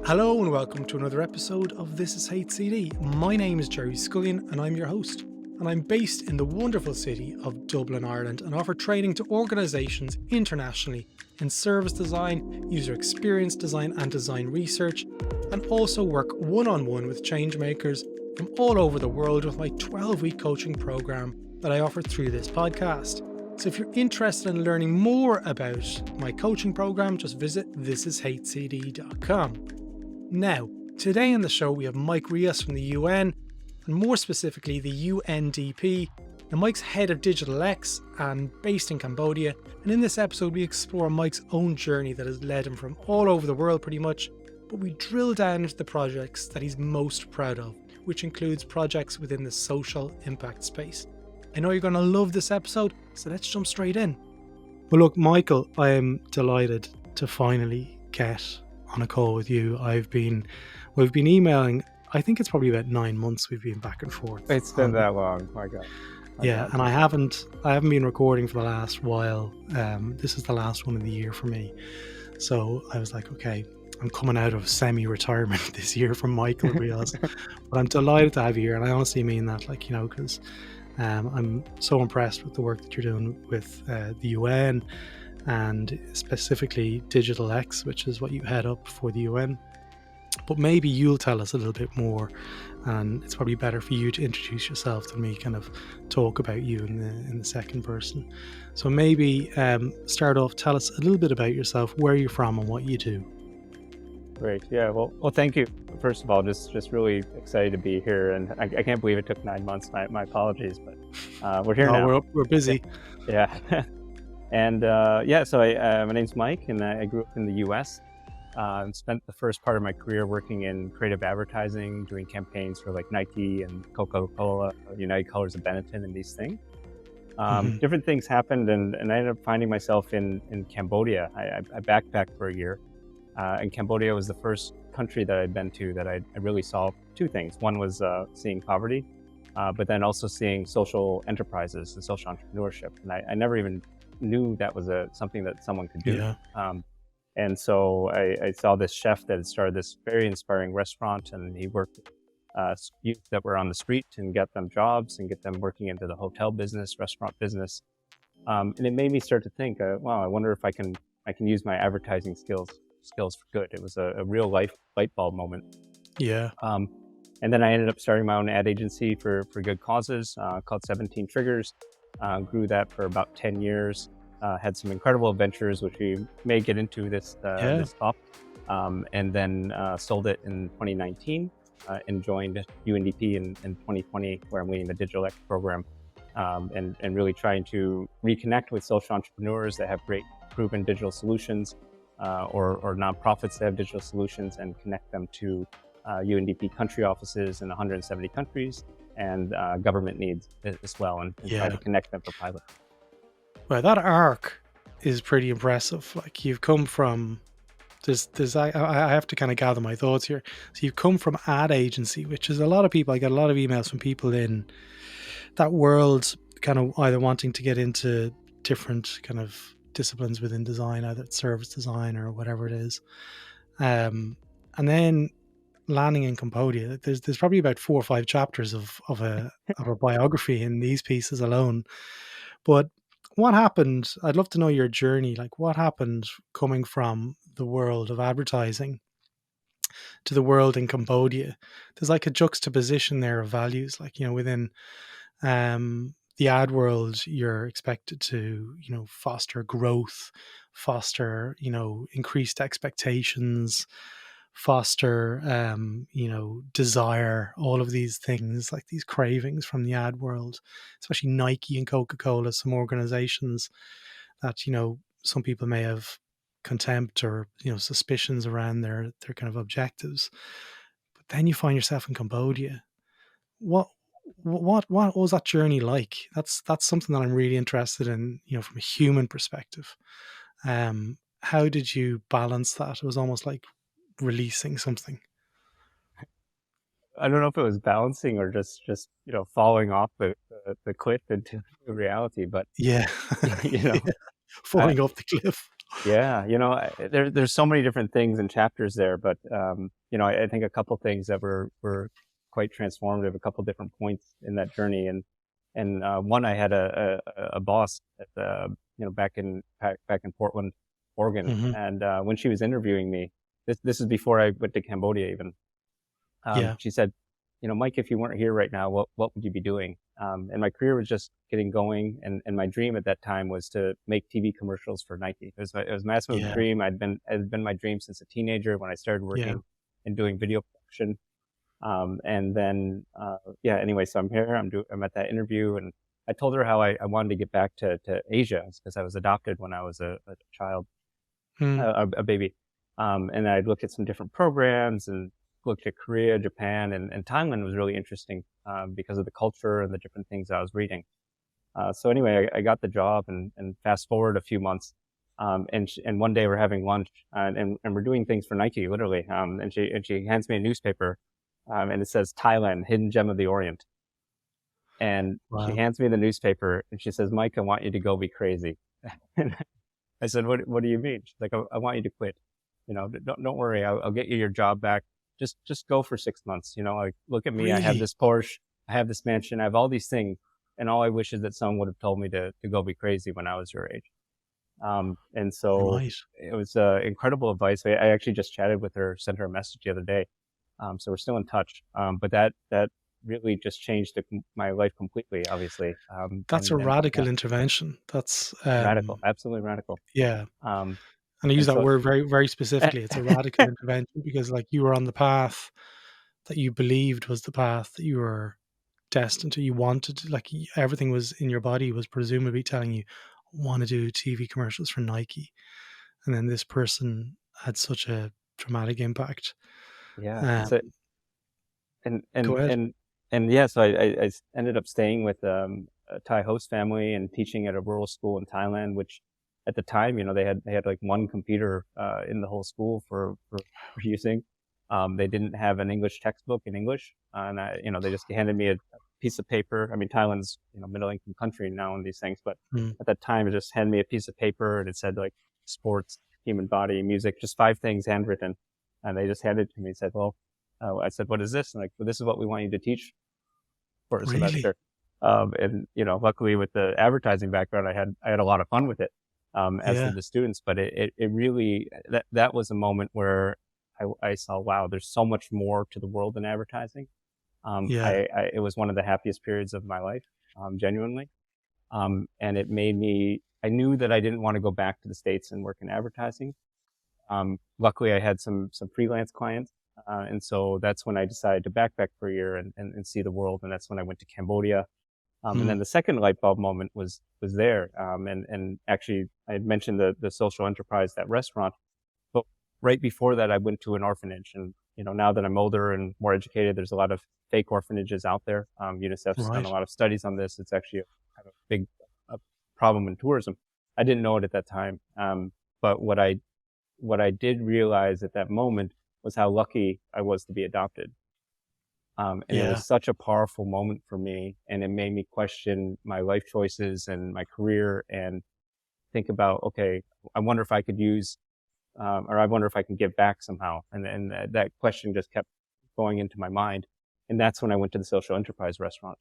Hello and welcome to another episode of This is HCD. My name is Jerry Scullion and I'm your host. And I'm based in the wonderful city of Dublin, Ireland, and offer training to organisations internationally in service design, user experience design and design research, and also work one-on-one with change makers from all over the world with my 12-week coaching programme that I offer through this podcast. So if you're interested in learning more about my coaching programme, just visit thisishcd.com. Now, today on the show we have Mike Rios from the UN, and more specifically the UNDP. And Mike's head of DigitalX and based in Cambodia. And in this episode we explore Mike's own journey that has led him from all over the world pretty much, but we drill down into the projects that he's most proud of, which includes projects within the social impact space. I know you're going to love this episode, so let's jump straight in. Well look, Michael, I am delighted to finally get on a call with you. We've been emailing. I think it's probably about 9 months we've been back and forth. It's been that long. My God. Yeah, and I haven't been recording for the last while. This is the last one of the year for me. So I was like, okay, I'm coming out of semi-retirement this year from Michael Rios. But I'm delighted to have you here, and I honestly mean that, because I'm so impressed with the work that you're doing with the UN and specifically DigitalX, which is what you head up for the UN. But maybe you'll tell us a little bit more, and it's probably better for you to introduce yourself than me kind of talk about you in the second person. So maybe start off, tell us a little bit about yourself, where you're from and what you do. Great. Yeah. Well, thank you. First of all, just really excited to be here, and I can't believe it took 9 months. My apologies, but we're here now. We're busy. Yeah. And so my name's Mike, and I grew up in the U.S. Spent the first part of my career working in creative advertising, doing campaigns for like Nike and Coca-Cola, United Colors of Benetton, and these things. Different things happened, and I ended up finding myself in Cambodia. I backpacked for a year, and Cambodia was the first country that I'd been to that I really saw two things. One was seeing poverty, but then also seeing social enterprises and social entrepreneurship. And I never even knew that was something that someone could do. Yeah. And so I saw this chef that had started this very inspiring restaurant, and he worked with youth that were on the street and get them jobs and get them working into the hotel business, restaurant business. And it made me start to think, wow, I wonder if I can use my advertising skills for good. It was a real light bulb moment. Yeah. And then I ended up starting my own ad agency for good causes called 17 Triggers. Grew that for about 10 years. Had some incredible adventures, which we may get into this talk. And then sold it in 2019 and joined UNDP in 2020, where I'm leading the DigitalX program and really trying to reconnect with social entrepreneurs that have great proven digital solutions or nonprofits that have digital solutions, and connect them to UNDP country offices in 170 countries and government needs as well, and try to connect them for pilot. Well, that arc is pretty impressive. Like, you've come from I have to kind of gather my thoughts here. So you've come from ad agency, which is a lot of people. I get a lot of emails from people in that world, kind of either wanting to get into different kind of disciplines within design, either it's service design or whatever it is, and then landing in Cambodia. There's probably about 4 or 5 chapters of a biography in these pieces alone. But what happened? I'd love to know your journey. Like, what happened coming from the world of advertising to the world in Cambodia? There's like a juxtaposition there of values. Like, within the ad world, you're expected to, foster growth, foster, increased expectations, foster, desire, all of these things, like these cravings from the ad world, especially Nike and Coca-Cola, some organizations that, some people may have contempt or, suspicions around their kind of objectives. But then you find yourself in Cambodia. What was that journey like? That's something that I'm really interested in, from a human perspective. How did you balance that? It was almost like releasing something. I don't know if it was balancing or just falling off the cliff into reality, but yeah. you know, falling off the cliff. Yeah, there's so many different things and chapters there, but I think a couple things that were quite transformative, a couple different points in that journey, and one, I had a boss at back in Portland, Oregon, Hmm. and when she was interviewing me, this is before I went to Cambodia even. Yeah. She said, Mike, if you weren't here right now, what would you be doing? And my career was just getting going, and my dream at that time was to make TV commercials for Nike. It was a massive Yeah. dream. It had been my dream since a teenager when I started Yeah. working and doing video production. And then yeah, anyway, so I'm here. I'm at that interview, and I told her how I wanted to get back to Asia because I was adopted when I was a child, Mm. a baby. And I looked at some different programs and looked at Korea, Japan, and Thailand was really interesting because of the culture and the different things I was reading. So anyway, I got the job, and fast forward a few months, and one day we're having lunch, and we're doing things for Nike, literally. And she hands me a newspaper, and it says Thailand, Hidden Gem of the Orient. And she Wow. hands me the newspaper, and she says, Mike, I want you to go be crazy. And I said, what do you mean? She's like, I want you to quit. Don't worry. I'll get you your job back. Just go for 6 months. Like, look at me. I have Really? this Porsche. I have this mansion. I have all these things. And all I wish is that someone would have told me to go be crazy when I was your age. And so Right. it was incredible advice. I actually just chatted with her, sent her a message the other day. So we're still in touch. But that really just changed my life completely, obviously. That's a And yeah, radical intervention. That's radical, absolutely radical. yeah. Um, And I use and that so, word very, very specifically. It's a radical intervention because, like, you were on the path that you believed was the path that you were destined to. You wanted to, like, everything was in your body was presumably telling you, want to do TV commercials for Nike. And then this person had such a traumatic impact. yeah, and Um, so and Go and ahead. and and yeah, so I ended up staying with a Thai host family and teaching at a rural school in Thailand, which at the time, they had like one computer in the whole school for using. They didn't have an English textbook in English, and they just handed me a piece of paper. I mean, Thailand's middle income country now and these things, but Mm, at that time, it just handed me a piece of paper and it said like sports, human body, music, just 5 things handwritten, and they just handed it to me and said, well. I said, what is this? And like, well, this is what we want you to teach for a really? semester. And luckily with the advertising background, I had a lot of fun with it, as Yeah. did the students. But it really, that was a moment where I saw, wow, there's so much more to the world than advertising. Yeah. It was one of the happiest periods of my life, genuinely. And it made me, I knew that I didn't want to go back to the States and work in advertising. Luckily, I had some freelance clients, and so that's when I decided to backpack for a year and see the world. And that's when I went to Cambodia. And Mm, then the second light bulb moment was there. And actually, I had mentioned the social enterprise, that restaurant, but right before that, I went to an orphanage. And now that I'm older and more educated, there's a lot of fake orphanages out there. UNICEF's done right. a lot of studies on this. It's actually kind of a big problem in tourism. I didn't know it at that time. But what I did realize at that moment was how lucky I was to be adopted. And it Yeah. was such a powerful moment for me. And it made me question my life choices and my career and think about, okay, I wonder if I could use, or I wonder if I can give back somehow. And that question just kept going into my mind. And that's when I went to the social enterprise restaurant,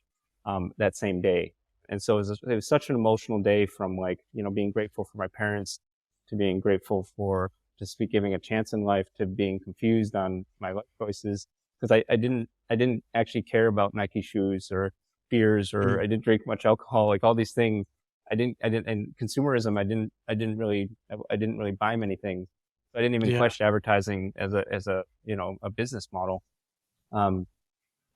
that same day. And so it was such an emotional day, from like, being grateful for my parents, to being grateful for just be giving a chance in life, to being confused on my life choices. Cause I didn't actually care about Nike shoes or beers, or Mm, I didn't drink much alcohol, like all these things. And consumerism, I didn't really buy many things. I didn't even yeah. question advertising as a business model. Um,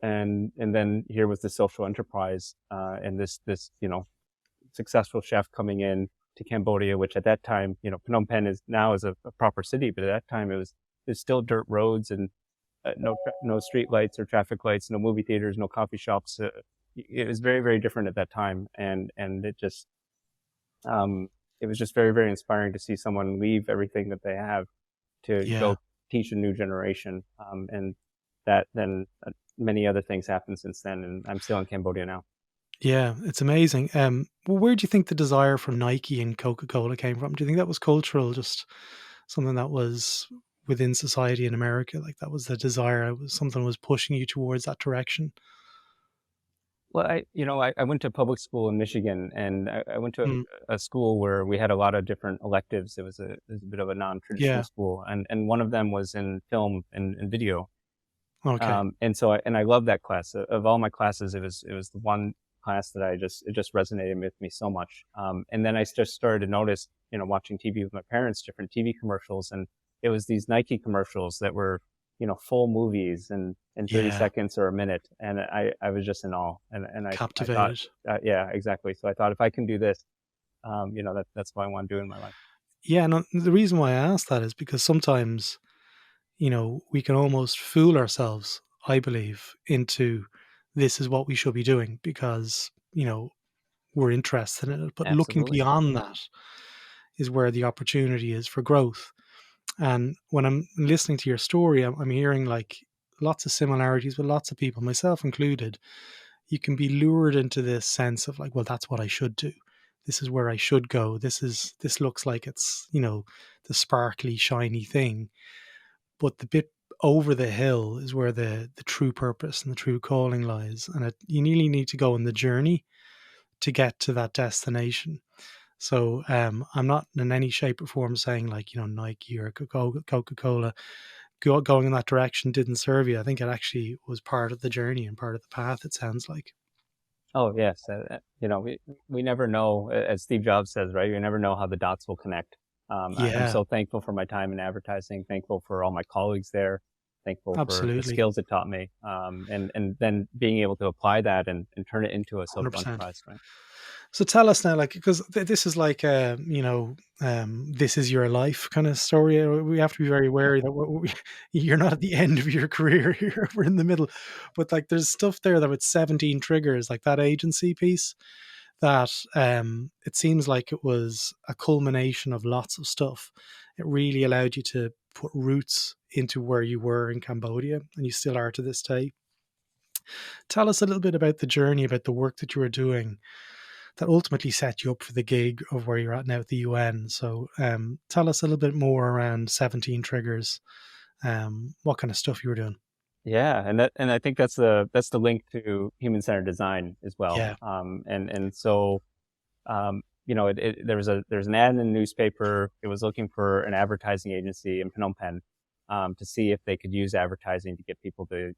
and then here was the social enterprise, and this successful chef coming in to Cambodia, which at that time, Phnom Penh is now is a proper city, but at that time there's still dirt roads and no street lights or traffic lights, no movie theaters, no coffee shops. It was very, very different at that time, and um, it was just very, very inspiring to see someone leave everything that they have to Yeah. go teach a new generation. And that then many other things happened since then, and I'm still in Cambodia now. Yeah, it's amazing. Well, where do you think the desire for Nike and Coca-Cola came from? Do you think that was cultural, just something that was within society in America? Like that was the desire, it was something was pushing you towards that direction? Well, I went to public school in Michigan, and I went to Mm, a school where we had a lot of different electives. It was a bit of a non-traditional yeah. school, and one of them was in film and video. Okay. And so I love that class. Of all my classes, it was the one class that it just resonated with me so much. And then I just started to notice, watching TV with my parents, different TV commercials, and it was these Nike commercials that were, full movies and in 30 Yeah. seconds or a minute, and I was just in awe. And I thought, Captivated. yeah, exactly. So I thought if I can do this, that's what I want to do in my life. Yeah, and the reason why I asked that is because sometimes, we can almost fool ourselves, I believe, into this is what we should be doing because, we're interested in it. But looking Absolutely. beyond that is where the opportunity is for growth. And when I'm listening to your story, I'm hearing like lots of similarities with lots of people, myself included. You can be lured into this sense of like, well, that's what I should do. This is where I should go. This looks like it's, the sparkly, shiny thing. But the bit over the hill is where the true purpose and the true calling lies. And you nearly need to go on the journey to get to that destination. So I'm not in any shape or form saying like, Nike or Coca-Cola going in that direction didn't serve you. I think it actually was part of the journey and part of the path, it sounds like. Oh yes, we never know, as Steve Jobs says, right? You never know how the dots will connect. I'm Yeah, so thankful for my time in advertising, thankful for all my colleagues there, thankful for the absolutely. skills it taught me, and then being able to apply that and turn it into a social 100%. enterprise, right? So tell us now, like, because this is like this is your life kind of story. We have to be very wary that you're not at the end of your career here. We're in the middle, but like, there's stuff there that with 17 triggers, like that agency piece, that it seems like it was a culmination of lots of stuff. It really allowed you to put roots into where you were in Cambodia, and you still are to this day. Tell us a little bit about the journey, about the work that you were doing that ultimately set you up for the gig of where you're at now at the UN. So tell us a little bit more around 17 triggers, what kind of stuff you were doing. Yeah, and I think that's the link to human-centered design as well. Yeah, And so there was an ad in the newspaper. It was looking for an advertising agency in Phnom Penh, to see if they could use advertising to get people to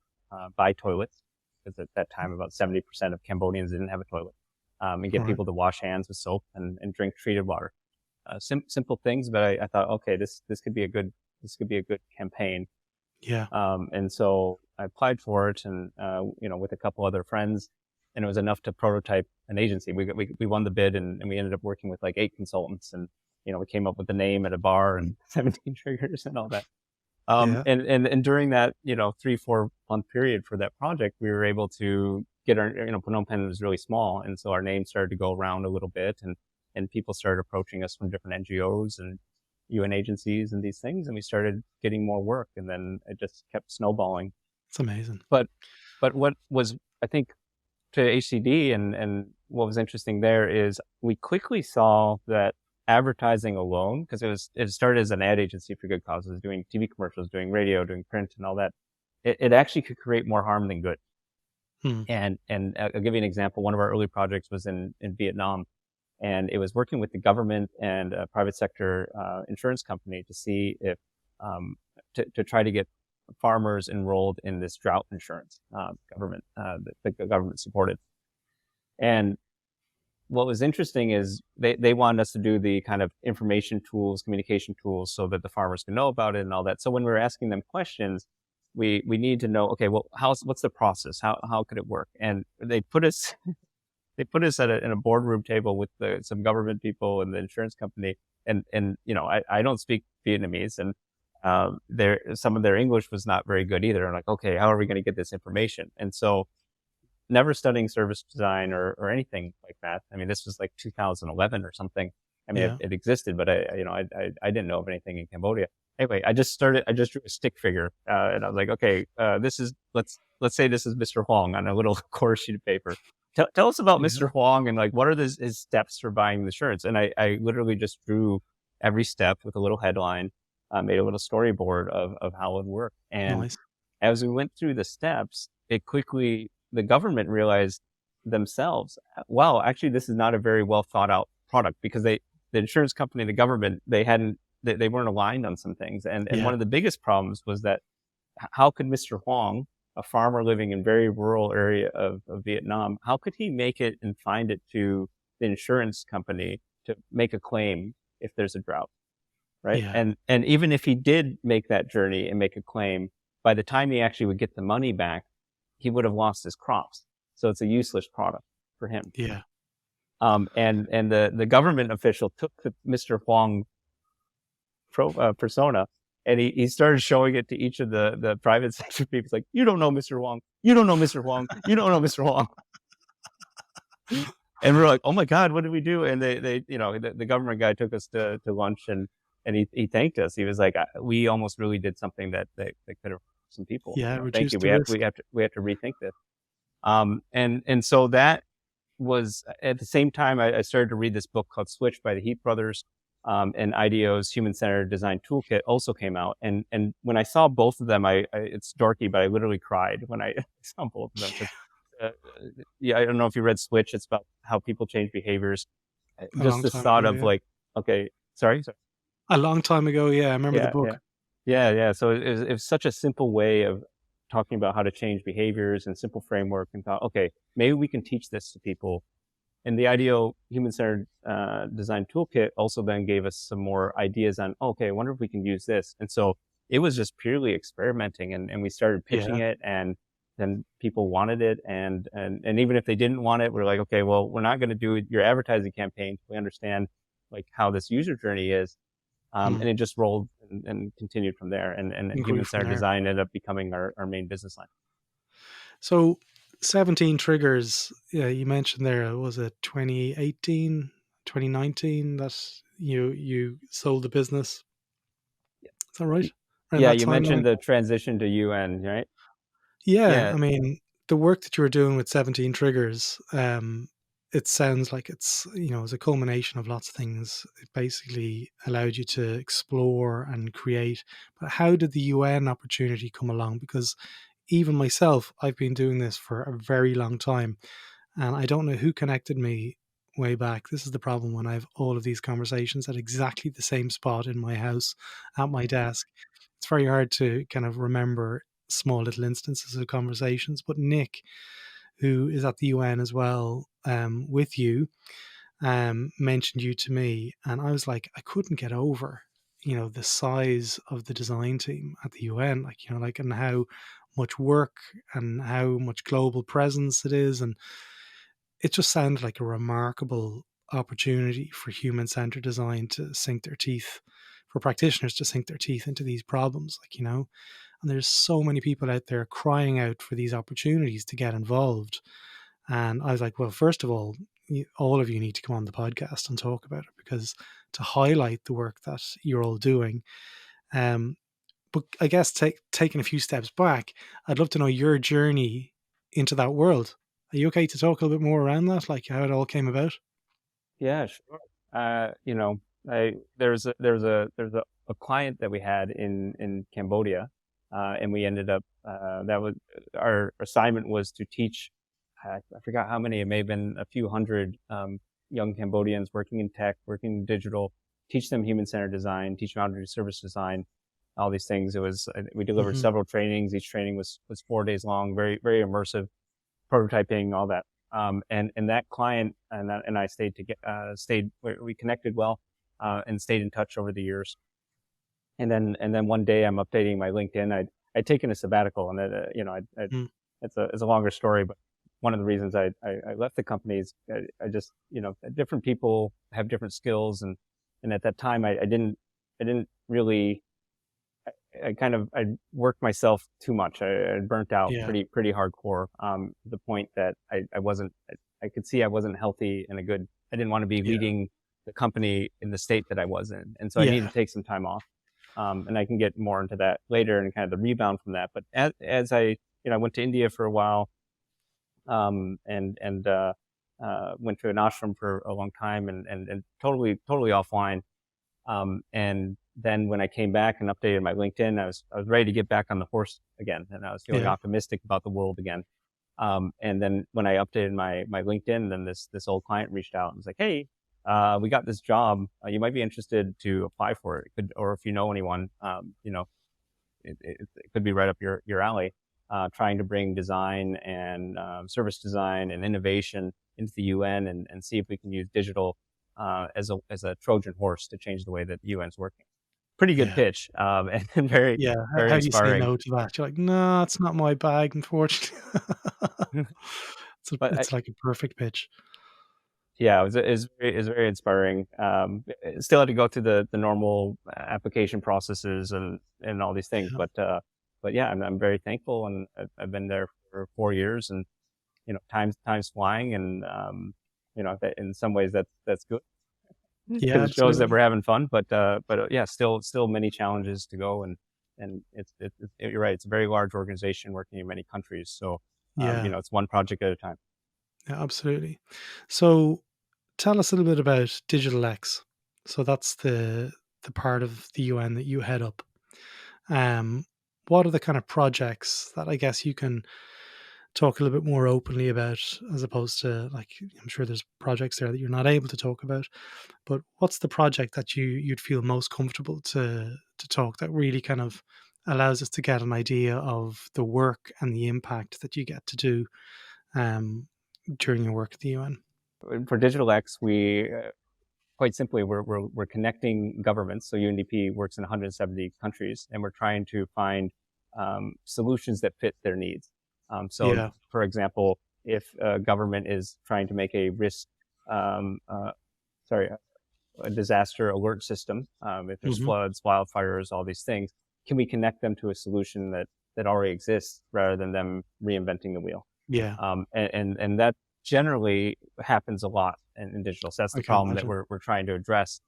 buy toilets, because at that time about 70% of Cambodians didn't have a toilet, and all get right. people to wash hands with soap and drink treated water. Simple things, but I thought, okay, this could be a good campaign. Yeah, And so I applied for it, and with a couple other friends, and it was enough to prototype an agency. We won the bid, and we ended up working with like 8 consultants, and we came up with the name at a bar and 17 triggers and all that. yeah, And during that 3-4 month period for that project, we were able to get our, Phnom Penh was really small, and so our name started to go around a little bit, and people started approaching us from different NGOs and UN agencies and these things, and we started getting more work, and then it just kept snowballing. it's amazing. But what was, I think, to HCD, and what was interesting there is we quickly saw that advertising alone, because it started as an ad agency for good causes, doing TV commercials, doing radio, doing print, and all that. It actually could create more harm than good. Hmm. And I'll give you an example. One of our early projects was in Vietnam, and it was working with the government and a private sector insurance company to see if to try to get farmers enrolled in this drought insurance, government that the government supported. And what was interesting is they wanted us to do the kind of information tools, communication tools, so that the farmers can know about it and all that. So when we were asking them questions, we need to know, okay, well, what's the process? How could it work? And they put us in a boardroom table with some government people and the insurance company, and I don't speak Vietnamese, and some of their English was not very good either. I'm like, okay, how are we going to get this information? And so, never studying service design or anything like that. I mean, this was like 2011 or something. I mean, Yeah, it existed, but I didn't know of anything in Cambodia. Anyway, I just drew a stick figure, and I was like, okay, let's say this is Mr. Huang on a little course sheet of paper. tell us about Yeah. Mr. Huang and like what are his steps for buying the shirts. And I literally just drew every step with a little headline, made a little storyboard of how it would work. And Nice. as we went through the steps, the government realized themselves, wow, actually, this is not a very well thought out product, because the insurance company, the government, they weren't aligned on some things. And Yeah. one of the biggest problems was that how could Mr. Huang, a farmer living in very rural area of Vietnam, how could he make it and find it to the insurance company to make a claim if there's a drought? Right. Yeah. And even if he did make that journey and make a claim, by the time he actually would get the money back, he would have lost his crops. So it's a useless product for him. Yeah. And the government official took the Mr. Huang persona, and he started showing it to each of the private sector people. It's like, you don't know Mr. Huang. You don't know Mr. Huang. You don't know Mr. Huang. And we're like, oh my God, what did we do? And the government guy took us to lunch, and he thanked us. He was like, we almost really did something that could have some people. Yeah. Thank Reduce you. the risk. We have to rethink this. And so that was at the same time I started to read this book called Switch by the Heath brothers, and IDEO's Human-Centered Design Toolkit also came out. And when I saw both of them, it's dorky, but I literally cried when I saw both of them. Yeah, I don't know if you read Switch. It's about how people change behaviors. A Just long this time thought ago. of Yeah. like, okay, sorry. A long time ago. Yeah. I remember the Yeah, book. yeah. So it was such a simple way of talking about how to change behaviors and simple framework, and thought, okay, maybe we can teach this to people. And the IDEO Human-Centered Design Toolkit also then gave us some more ideas on, okay, I wonder if we can use this. And so it was just purely experimenting, and we started pitching Yeah. it, and then people wanted it. And even if they didn't want it, we're like, okay, well, we're not going to do your advertising campaign. We understand like how this user journey is. And it just rolled and continued from there. And And grew from human-centered there. design ended up becoming our main business line. So 17 triggers. Yeah. You mentioned there, was it 2018, 2019 that you sold the business? Is that right? Around Yeah, that you timeline? mentioned the transition to UN, right? Yeah, Yeah, I mean, the work that you were doing with 17 Triggers, it sounds like it's a culmination of lots of things. It basically allowed you to explore and create. But how did the UN opportunity come along? Because even myself, I've been doing this for a very long time, and I don't know who connected me way back. This is the problem when I have all of these conversations at exactly the same spot in my house at my desk. It's very hard to kind of remember small little instances of conversations. But Nick, who is at the UN as well, with you, mentioned you to me, and I was like, I couldn't get over, the size of the design team at the UN, and how much work and how much global presence it is, and it just sounded like a remarkable opportunity for human-centered design to sink their teeth, for practitioners to sink their teeth into these problems, and there's so many people out there crying out for these opportunities to get involved. And I was like, well, first of all of you need to come on the podcast and talk about it, because to highlight the work that you're all doing. Um, but I guess taking a few steps back, I'd love to know your journey into that world. Are you okay to talk a little bit more around that, like how it all came about? yeah, sure. You know, there's a client that we had in Cambodia, and we ended up that was our assignment was to teach. I forgot how many. It may have been a few hundred young Cambodians working in tech, working in digital. Teach them human-centered design, teach them how to do service design, all these things. It was we delivered Hmm. several trainings. Each training was 4 days long, very very immersive, prototyping, all that. And that client and I we connected well, and stayed in touch over the years. And then one day I'm updating my LinkedIn. I'd taken a sabbatical, and Mm. it's a longer story, but one of the reasons I left the company is I just, different people have different skills, and at that time I didn't really, I worked myself too much. I burnt out Yeah, pretty hardcore, to the point that I could see I wasn't healthy and I didn't want to be yeah, leading the company in the state that I was in. And so I needed yeah, to take some time off. And I can get more into that later and kind of the rebound from that. But as I went to India for a while, and went to an ashram for a long time, and totally offline. And then when I came back and updated my LinkedIn, I was ready to get back on the horse again, and I was feeling Yeah. optimistic about the world again. And then when I updated my LinkedIn, then this old client reached out and was like, "Hey, we got this job. You might be interested to apply for it. Or if you know anyone, it could be right up your alley. Trying to bring design and service design and innovation into the UN, and see if we can use digital as a Trojan horse to change the way that the UN's working." Pretty good Yeah. pitch, and very Yeah. very How do you say inspiring. no to that? You're like, no, it's not my bag, unfortunately. But It's like a perfect pitch. Yeah, it was very inspiring. Still had to go through the normal application processes and all these things, Yeah. but yeah, I'm very thankful, and I've been there for 4 years, and time's flying, and in some ways that's good Yeah, because it shows that absolutely. we're having fun, but yeah, still many challenges to go, and you're right, it's a very large organization working in many countries, so Yeah. it's one project at a time. Yeah, absolutely. So tell us a little bit about DigitalX. So that's the part of the UN that you head up. Um, what are the kind of projects that I guess you can talk a little bit more openly about, as opposed to, like, I'm sure there's projects there that you're not able to talk about, but what's the project that you'd feel most comfortable to talk, that really kind of allows us to get an idea of the work and the impact that you get to do um, during your work at the UN? For DigitalX, we quite simply, we're connecting governments. So UNDP works in 170 countries, and we're trying to find solutions that fit their needs. So, Yeah. for example, if a government is trying to make a um, uh, sorry, a disaster alert system, if there's Hmm. floods, wildfires, all these things, can we connect them to a solution that already exists rather than them reinventing the wheel? Yeah. And that generally happens a lot in digital. So that's I the can problem that imagine. we're trying to address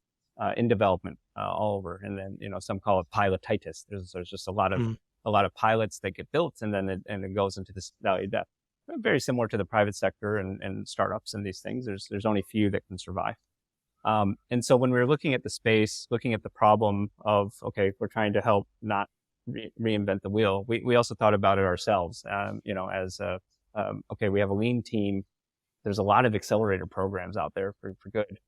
in development all over. And then some call it pilotitis. There's just Mm. a lot of pilots that get built, and then it goes into this valley of death. Very similar to the private sector and startups and these things. There's only few that can survive. And so when we were looking at the space, looking at the problem of, okay, we're trying to help not reinvent the wheel, we also thought about it ourselves, as okay, we have a lean team. There's a lot of accelerator programs out there for good.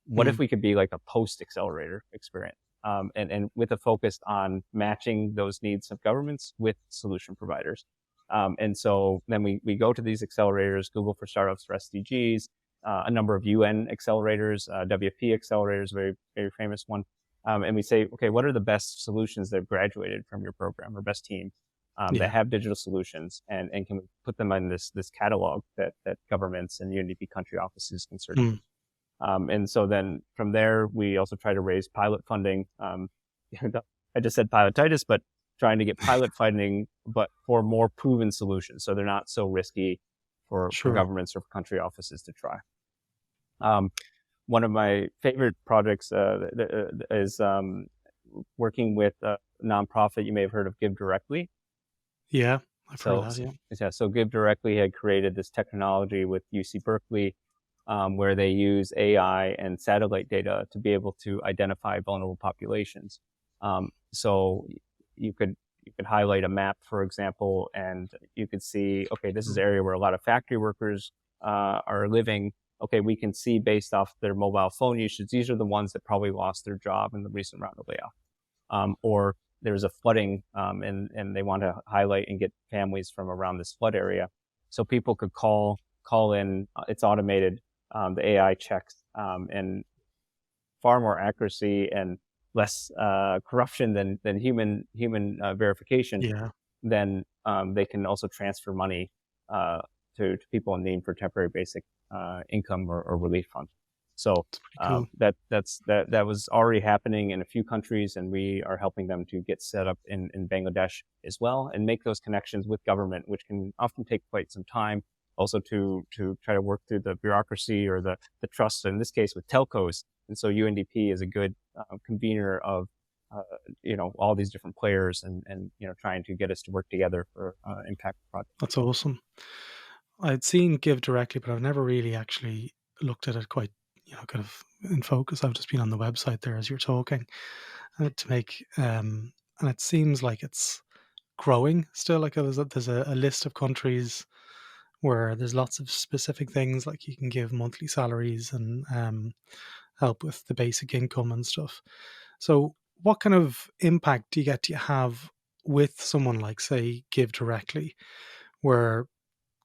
What if Mm. we could be like a post accelerator experience? And with a focus on matching those needs of governments with solution providers. And so then we go to these accelerators, Google for Startups for SDGs, a number of UN accelerators, WFP accelerators, very, very famous one. And we say, okay, what are the best solutions that have graduated from your program, or best team that Yeah. have digital solutions, and can we put them in this catalog that governments and UNDP country offices can search. Mm. And so then from there, we also try to raise pilot funding. I just said pilotitis, but trying to get pilot funding, but for more proven solutions. So they're not so risky for Sure. governments or for country offices to try. Um, One of my favorite projects is working with a nonprofit you may have heard of, Give Directly. Yeah. I've heard of So, that. so, Yeah. yeah, so Give Directly had created this technology with UC Berkeley, where they use AI and satellite data to be able to identify vulnerable populations. So you could highlight a map, for example, and you could see, okay, this is Mm. an area where a lot of factory workers are living. Okay, we can see based off their mobile phone usage, these are the ones that probably lost their job in the recent round of layoff. Or there's a flooding, and they want to highlight and get families from around this flood area. So people could call in, it's automated, the AI checks, and far more accuracy and less corruption than human verification. Yeah. Then they can also transfer money uh, to people in need for temporary basic income or relief fund. So It's pretty cool. that was already happening in a few countries, and we are helping them to get set up in Bangladesh as well, and make those connections with government, which can often take quite some time. Also to try to work through the bureaucracy or the trust, in this case with telcos. And so UNDP is a good convener of uh, all these different players, and trying to get us to work together for impact projects. That's awesome. I'd seen Give Directly, but I've never really actually looked at it quite, kind of in focus. I've just been on the website there as you're talking, to make, and it seems like it's growing still. Like there's a list of countries where there's lots of specific things, like you can give monthly salaries and help with the basic income and stuff. So, what kind of impact do you have with someone like, say, Give Directly, where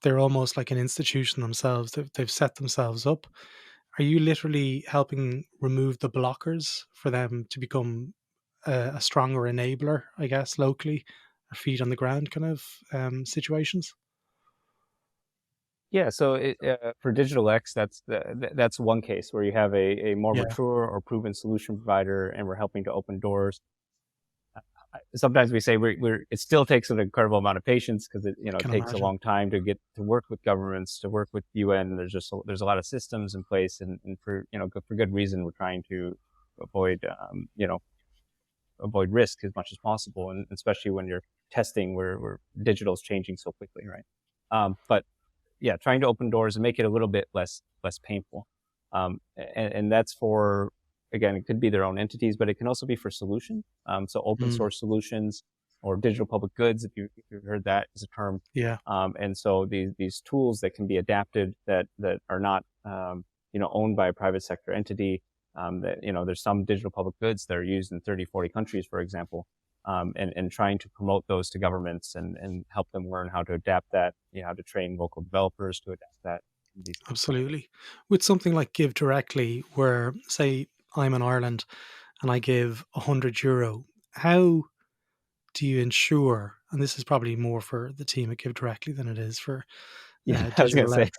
they're almost like an institution themselves? They've set themselves up. Are you literally helping remove the blockers for them to become a stronger enabler, I guess, locally, or feet on the ground kind of situations? Yeah, so for DigitalX, that's one case where you have a more Yeah, mature or proven solution provider, and we're helping to open doors. Sometimes we say it still takes an incredible amount of patience because it can takes a imagine. long time to get to work with governments, to work with UN. There's a lot of systems in place, and for for good reason, we're trying to avoid avoid risk as much as possible, and especially when you're testing where digital is changing so quickly, right? But yeah, trying to open doors and make it a little bit less painful. And that's for, again, it could be their own entities, but it can also be for solutions. So open Mm, source solutions or digital public goods, if you've heard that as a term. yeah. And so these tools that can be adapted, that are not owned by a private sector entity. That there's some digital public goods that are used in 30, 40 countries, for example, and trying to promote those to governments and help them learn how to adapt that, how to train local developers to adapt that. These things. Absolutely. With something like Give Directly, where, say, I'm in Ireland and I give €100, how do you ensure, and this is probably more for the team at Give Directly than it is for Yeah, I was gonna DigitalX. say,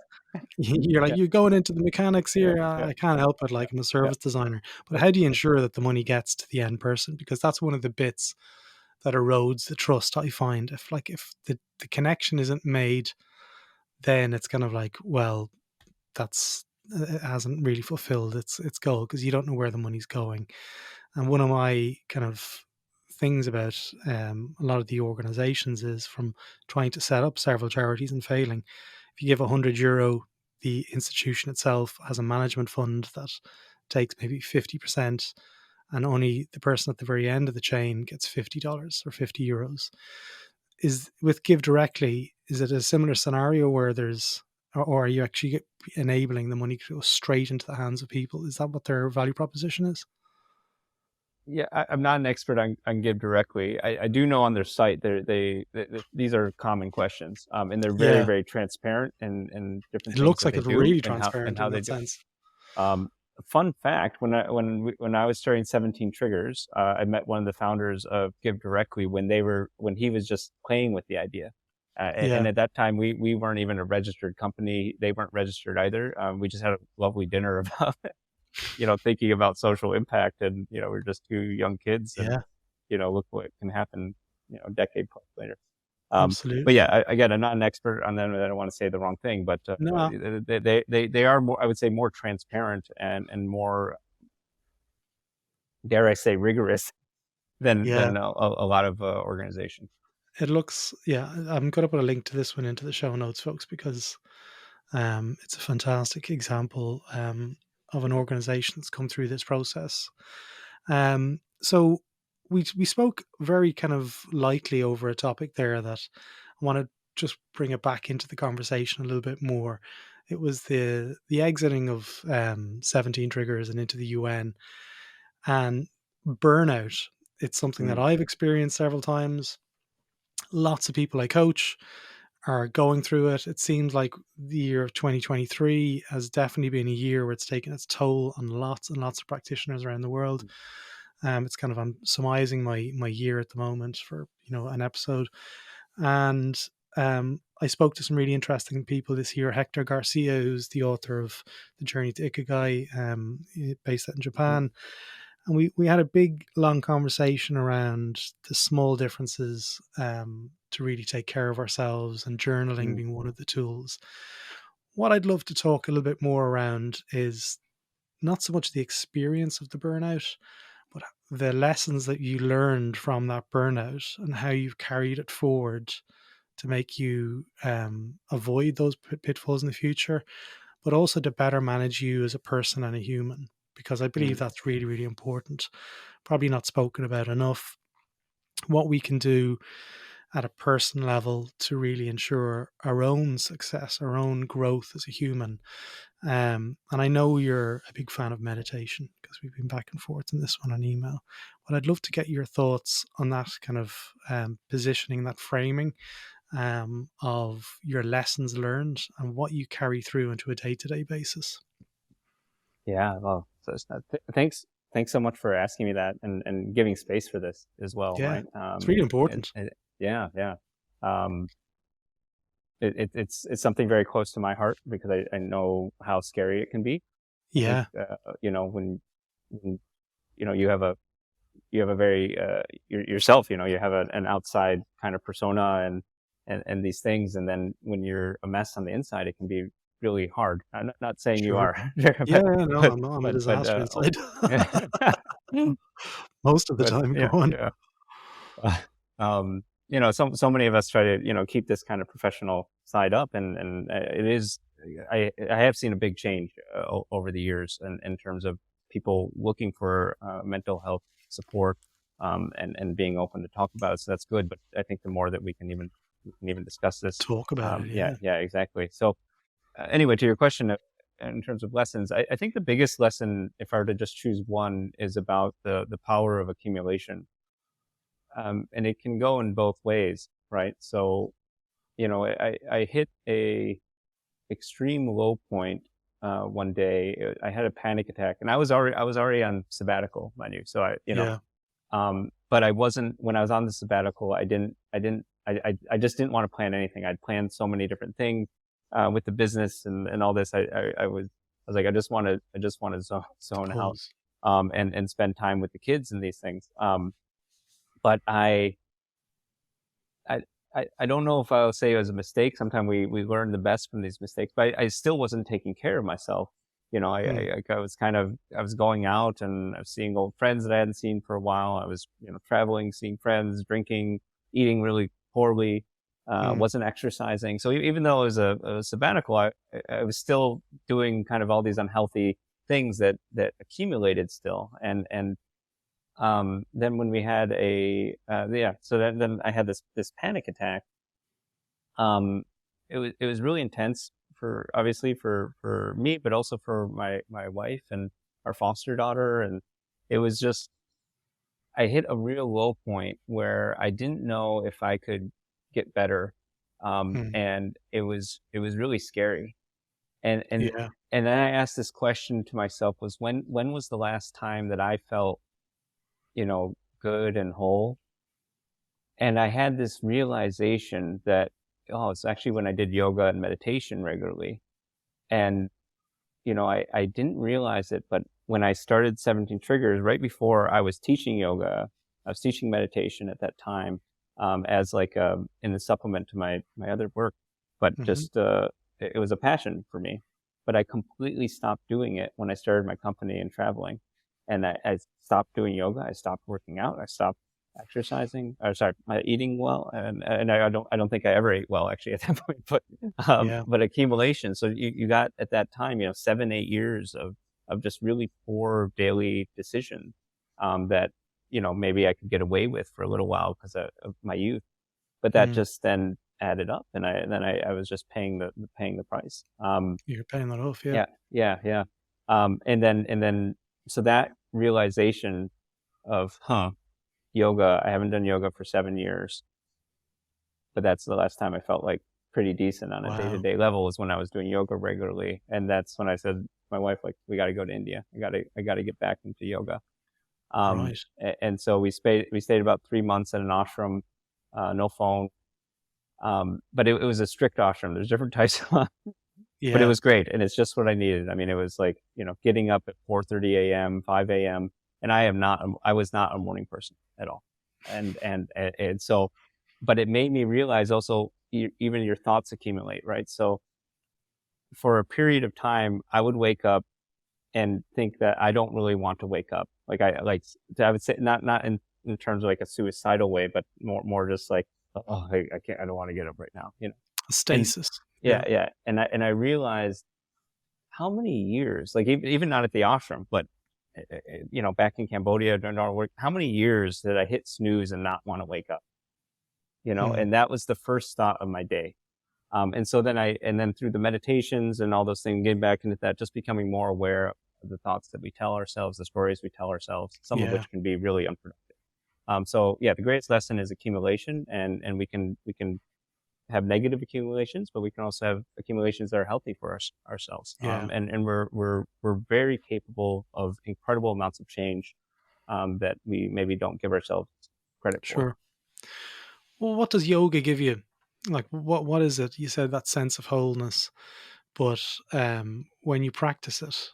You're like, yeah, you're going into the mechanics yeah, here. yeah, I can't help it. yeah, Like, I'm a yeah, service designer. But yeah, how do you yeah. ensure that the money gets to the end person? Because that's one of the bits that erodes the trust, I find. If the connection isn't made, then it's kind of like, well, that's it hasn't really fulfilled its goal because you don't know where the money's going. And one of my kind of things about a lot of the organizations is, from trying to set up several charities and failing. If you give €100, the institution itself has a management fund that takes maybe 50%, and only the person at the very end of the chain gets $50 or €50. Is with Give Directly, is it a similar scenario where or are you actually enabling the money to go straight into the hands of people? Is that what their value proposition is? Yeah, I'm not an expert on Give Directly. I do know on their site these are common questions, and they're very, Yeah, very transparent and different it things looks that like they it's do really and transparent how in they that do it. sense. Fun fact: when I was starting 17 Triggers, I met one of the founders of Give Directly when he was just playing with the idea, and Yeah, at that time we weren't even a registered company. They weren't registered either. We just had a lovely dinner about thinking about social impact, and we're just two young kids, and yeah, look what can happen, a decade plus later. But absolutely. yeah, again, I'm not an expert on them, and I don't want to say the wrong thing, but No, they are more, I would say, more transparent and more, dare I say, rigorous yeah, than a lot of organizations. it looks, yeah. I'm going to put a link to this one into the show notes, folks, because it's a fantastic example of an organization that's come through this process. So we spoke very kind of lightly over a topic there that I want to just bring it back into the conversation a little bit more. It was the exiting of 17 Triggers and into the UN and burnout. It's something that Mm, I've experienced several times. Lots of people I coach are going through it. It seems like the year of 2023 has definitely been a year where it's taken its toll on lots and lots of practitioners around the world. mm, It's kind of, I'm surmising my year at the moment for an episode, and I spoke to some really interesting people this year. Hector Garcia, who's the author of The Journey to Ikigai, based out in mm, Japan, and we had a big long conversation around the small differences, to really take care of ourselves, and journaling mm, being one of the tools. What I'd love to talk a little bit more around is not so much the experience of the burnout, but the lessons that you learned from that burnout and how you've carried it forward to make you avoid those pitfalls in the future, but also to better manage you as a person and a human, because I believe Mm. that's really, really important. Probably not spoken about enough. What we can do at a person level to really ensure our own success, our own growth as a human. And I know you're a big fan of meditation because we've been back and forth in this one on email. But I'd love to get your thoughts on that kind of positioning, that framing of your lessons learned and what you carry through into a day-to-day basis. Yeah, well, thanks so much for asking me that and giving space for this as well, Yeah, right? it's really important. Yeah, yeah. Um, it's something very close to my heart because I know how scary it can be. I think Yeah, when you have a very yourself, you have an outside kind of persona and these things, and then when you're a mess on the inside, it can be really hard. I'm not saying you sure. are, Yeah, but yeah, no, but I'm a but disaster inside yeah. most of the But time. Go yeah, on. yeah. Uh, so many of us try to, keep this kind of professional side up, and it is. I have seen a big change over the years in terms of people looking for mental health support, and being open to talk about it. So that's good. But I think the more that we can even discuss this, Talk about it. yeah, Yeah, yeah, exactly. So anyway, to your question, in terms of lessons, I think the biggest lesson, if I were to just choose one, is about the power of accumulation. And it can go in both ways, right? So, I hit a extreme low point one day. I had a panic attack, and I was already on sabbatical, mind you. So yeah, but I wasn't when I was on the sabbatical. I just didn't want to plan anything. I'd planned so many different things with the business and all this. I was like, I just want to zone out, pause. and spend time with the kids and these things. But I, I don't know if I'll say it was a mistake. Sometimes we learn the best from these mistakes, but I still wasn't taking care of myself. Mm, I was going out and I was seeing old friends that I hadn't seen for a while. I was, traveling, seeing friends, drinking, eating really poorly, mm, wasn't exercising. So even though it was a sabbatical, I was still doing kind of all these unhealthy things that accumulated still. And then when we had so then I had this panic attack. Um, it was really intense for obviously for me, but also for my wife and our foster daughter. And it was just, I hit a real low point where I didn't know if I could get better. mm, And it was really scary. And, and, yeah, and then I asked this question to myself: was when was the last time that I felt, good and whole? And I had this realization that, oh, it's actually when I did yoga and meditation regularly. And, I didn't realize it, but when I started 17 Triggers, right before I was teaching yoga, I was teaching meditation at that time, as like, in the supplement to my other work, but hmm, just, it was a passion for me. But I completely stopped doing it when I started my company and traveling. And I stopped doing yoga. I stopped working out. I stopped exercising, or sorry, eating well. And I don't think I ever ate well actually at that point, yeah, but accumulation. So you got at that time, 7, 8 years of just really poor daily decisions, that, maybe I could get away with for a little while because of my youth, but that mm, just then added up, and I was just paying the price. you're paying that off. Yeah, Yeah, yeah, yeah. And then so that realization of, yoga, I haven't done yoga for 7 years, but that's the last time I felt like pretty decent on a wow, day-to-day level, was when I was doing yoga regularly. And that's when I said to my wife, like, we got to go to India. I got to get back into yoga. right, And so we stayed about 3 months at an ashram, no phone. But it was a strict ashram. There's different types, but it yeah, was great. And it's just what I needed. I mean, it was like, getting up at 4:30 a.m., 5 a.m. And I was not a morning person at all. And so, but it made me realize also, even your thoughts accumulate, right? So for a period of time, I would wake up and think that I don't really want to wake up. Like I would say, not in terms of like a suicidal way, but more just like oh, I can't, I don't want to get up right now, and Stasis. yeah, Yeah. yeah. And I realized how many years, like even not at the ashram, but back in Cambodia during our work, how many years did I hit snooze and not want to wake up? Mm. And that was the first thought of my day. And so then through the meditations and all those things, getting back into that, just becoming more aware of the thoughts that we tell ourselves, the stories we tell ourselves, some of Yeah. which can be really unproductive. So yeah, the greatest lesson is accumulation, and we can have negative accumulations, but we can also have accumulations that are healthy for ourselves. Yeah. And we're very capable of incredible amounts of change that we maybe don't give ourselves credit for. Sure. Well, what does yoga give you? Like, what is it? You said that sense of wholeness, but when you practice it,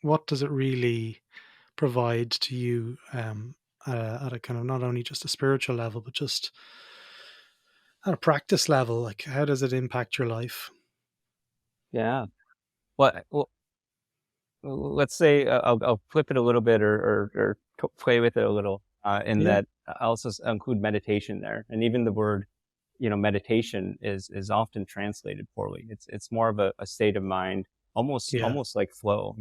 what does it really provide to you at a kind of not only just a spiritual level, but just at a practice level? Like, how does it impact your life? Yeah. Well, let's say I'll flip it a little bit, or play with it a little, in Yeah. that I also include meditation there. And even the word, meditation is often translated poorly. It's more of a state of mind, Yeah. almost like flow,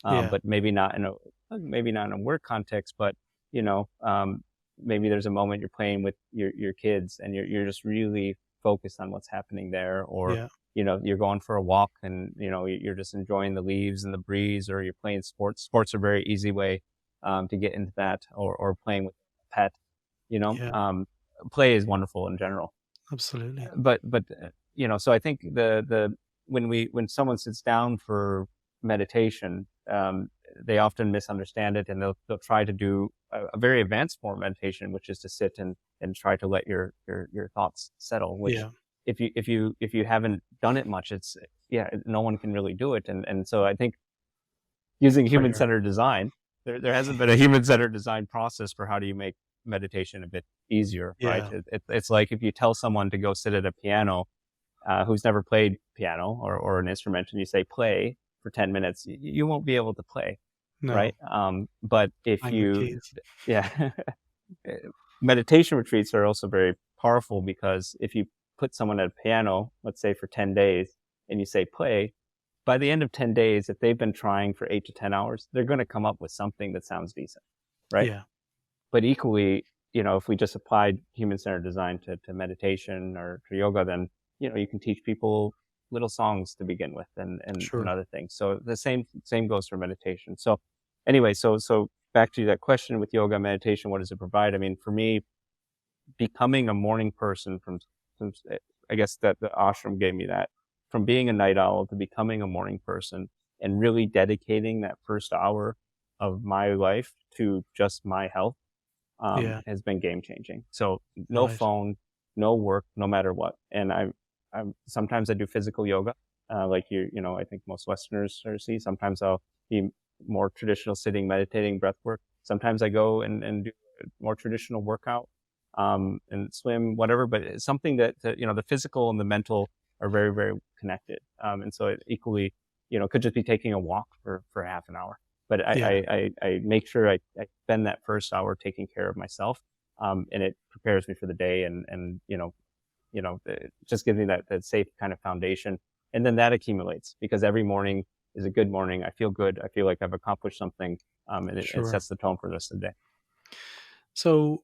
Yeah. but maybe not in a work context, but you know, um, maybe there's a moment you're playing with your kids and you're just really focused on what's happening there, or Yeah. you're going for a walk and you're just enjoying the leaves and the breeze, or you're playing sports. Sports are a very easy way to get into that, or playing with a pet. You know, Yeah. um, Play is wonderful in general, Absolutely. but so I think the when someone sits down for meditation, they often misunderstand it, and they'll try to do a very advanced form of meditation, which is to sit and try to let your thoughts settle. Which, Yeah. if you haven't done it much, it's yeah, no one can really do it. And so I think using human Fair. centered design, there hasn't been a human centered design process for how do you make meditation a bit easier, right? Yeah. It's like if you tell someone to go sit at a piano, who's never played piano or an instrument, and you say play for 10 minutes, you won't be able to play, No. right? But if Bang the you, keys. yeah, meditation retreats are also very powerful, because if you put someone at a piano, let's say for 10 days, and you say play, by the end of 10 days, if they've been trying for 8 to 10 hours, they're going to come up with something that sounds decent, right? Yeah. But equally, if we just applied human-centered design to meditation or to yoga, then, you can teach people little songs to begin with, and Sure. other things. So the same goes for meditation. So anyway, so back to that question with yoga meditation, what does it provide? I mean, for me, becoming a morning person from I guess that the ashram gave me that, from being a night owl to becoming a morning person, and really dedicating that first hour of my life to just my health, Yeah. has been game changing. So no Right. phone, no work, no matter what. And I'm sometimes I do physical yoga, like I think most Westerners sort of see. Sometimes I'll be more traditional sitting, meditating, breath work. Sometimes I go and do a more traditional workout, and swim, whatever. But it's something that the physical and the mental are very, very connected. And so it equally, could just be taking a walk for half an hour. But Yeah. I make sure I spend that first hour taking care of myself, and it prepares me for the day, and it just gives me that safe kind of foundation, and then that accumulates, because every morning is a good morning. I feel good. I feel like I've accomplished something, and it Sure. sets the tone for the rest of the day. So,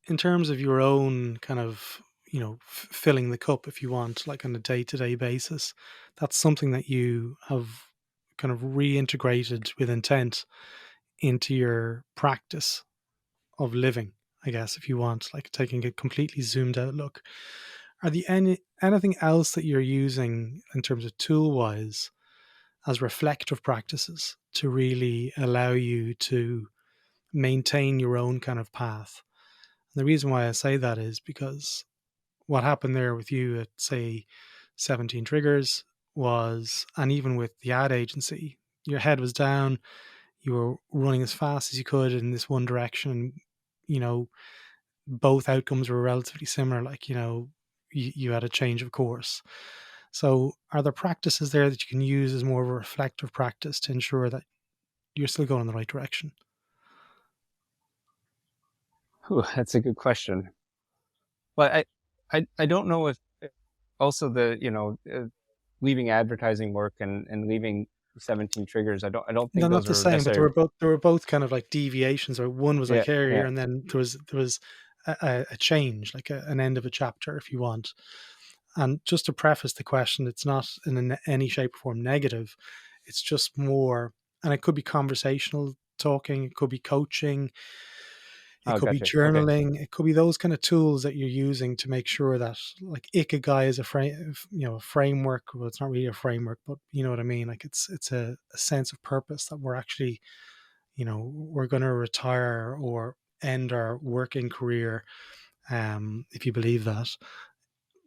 in terms of your own kind of, filling the cup, if you want, like on a day-to-day basis, that's something that you have kind of reintegrated with intent into your practice of living, I guess, if you want, like taking a completely zoomed out look. Are the anything else that you're using in terms of tool wise as reflective practices to really allow you to maintain your own kind of path? And the reason why I say that is because what happened there with you at, say, 17 Triggers was, and even with the ad agency, your head was down, you were running as fast as you could in this one direction. You know, both outcomes were relatively similar. Like, you had a change of course. So, are there practices there that you can use as more of a reflective practice to ensure that you're still going in the right direction? Whew, that's a good question. But I don't know if also leaving advertising work and leaving 17 triggers. I don't No, think not those the are same, but necessarily. they were both kind of like deviations, or one was like Yeah, here, yeah. and then there was a change, like an end of a chapter, if you want. And just to preface the question, it's not in any shape or form negative. It's just more, and it could be conversational talking, it could be coaching, it Oh, could be gotcha. Okay. journaling, it could be those kind of tools that you're using to make sure that, like, ikigai is a framework. Well, it's not really a framework, but you know what I mean. Like, it's a sense of purpose that we're actually, we're going to retire or end our working career, if you believe that,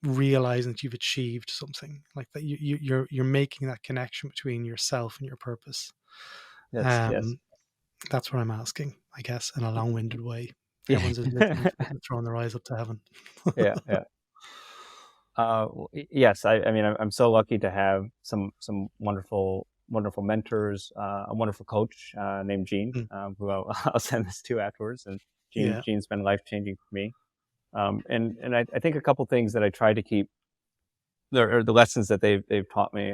realizing that you've achieved something like that. You're making that connection between yourself and your purpose. Yes, yes. um that's what I'm asking, I guess, in a long-winded way. Yeah. Everyone's just listening to it and throwing their eyes up to heaven. Yeah, yeah. Yes, I mean, I'm so lucky to have some wonderful mentors, a wonderful coach named Gene, Mm, who I'll send this to afterwards. And yeah, Gene's been life changing for me. And I think a couple things that I try to keep, or the lessons that they've taught me.